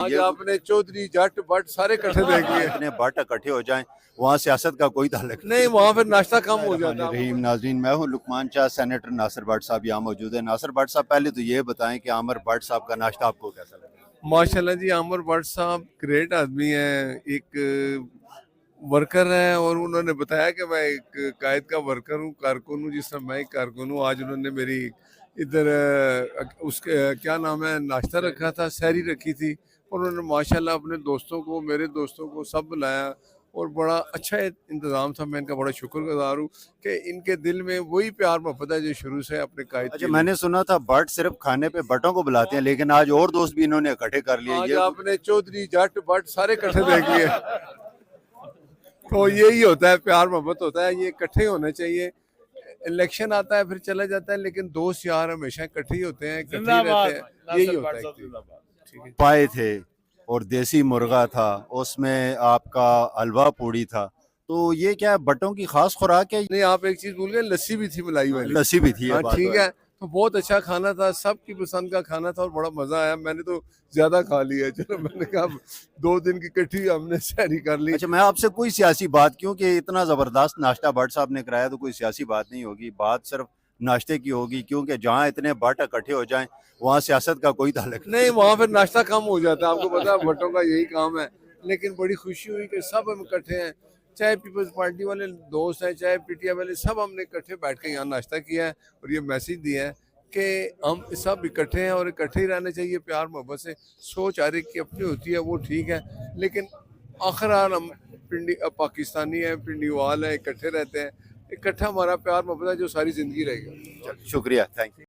आज आपने चौधरी जट भट्ट सारे इकट्ठे देख लिए। इतने भट्ट इकट्ठे हो जाएं, वहाँ सियासत का कोई ताल्लुक नहीं, वहाँ फिर नाश्ता कम हो जाता है। रहीम नाजरीन, मैं हूँ लुकमान शाह। सेनेटर नासिर भट्ट साहब यहाँ मौजूद है। नासिर भट्ट साहब, पहले तो ये बताएं कि आमिर भट्ट साहब का नाश्ता आपको कैसा लगा? माशाल्लाह जी, आमिर भट्ट साहब ग्रेट आदमी हैं, एक वर्कर हैं और उन्होंने बताया कि मैं एक कायद का वर्कर हूँ, कारकुन हूँ, जिस तरह मैं एक कारकुन हूँ। आज उन्होंने मेरी इधर उसके क्या नाम है, नाश्ता रखा था, सहरी रखी थी, और उन्होंने माशाल्लाह अपने दोस्तों को, मेरे दोस्तों को सब बुलाया और बड़ा अच्छा इंतज़ाम था। मैं इनका बड़ा शुक्रगुजार हूँ कि इनके दिल में वही प्यार मोहब्बत है जो शुरू से अपने कायद अच्छा, के लिए। मैंने सुना था भट्ट सिर्फ खाने पे भट्टों को बुलाते हैं, लेकिन आज और दोस्त भी इन्होंने इकट्ठे कर लिए। आज ये आपने चौधरी जट भट्ट सारे इकट्ठे देख लिए। तो यही होता है, प्यार मोहब्बत होता है, ये इकट्ठे होने चाहिए। इलेक्शन आता है फिर चला जाता है, लेकिन दोस्त यार हमेशा इकट्ठे ही होते हैं, इकट्ठे ही रहते हैं। यही होता है। ठीक है। पाए थे और देसी मुर्गा था, उसमें आपका हलवा पूड़ी था, तो ये क्या है, भट्टों की खास खुराक है? नहीं, आप एक चीज भूल गए, लस्सी भी थी मलाई वाली। लस्सी भी थी, ये हाँ बात ठीक तो है, तो बहुत अच्छा खाना था, सबकी पसंद का खाना था और बड़ा मजा आया। मैंने तो ज्यादा खा लिया, चलो मैंने कहा 2 दिन की इकट्ठी हमने सहरी कर ली। अच्छा, मैं आपसे कोई सियासी बात, क्योंकि इतना जबरदस्त नाश्ता भट्ट साहब ने कराया, तो कोई सियासी बात नहीं होगी, बात सिर्फ नाश्ते की होगी, क्योंकि जहाँ इतने भट्ट इकट्ठे हो जाएं, वहाँ सियासत का कोई ताल्लुक नहीं, वहाँ फिर नाश्ता कम हो जाता है, आपको पता है भट्टों का यही काम है। लेकिन बड़ी खुशी हुई कि सब हम इकट्ठे हैं, चाहे पीपल्स पार्टी वाले दोस्त हैं, चाहे पीटीआई वाले, सब हमने इकट्ठे बैठ के यहाँ नाश्ता किया है और ये मैसेज दिया है कि हम सब इकट्ठे हैं और इकट्ठे ही रहना चाहिए, प्यार मोहब्बत से। सोच हर एक की अपनी होती है, वो ठीक है, लेकिन आखिर हम पिंडी पाकिस्तानी है, पिंडीवाल है, इकट्ठे रहते हैं। इकट्ठा हमारा प्यार मोहब्बत है जो सारी जिंदगी रहेगा। शुक्रिया, थैंक यू।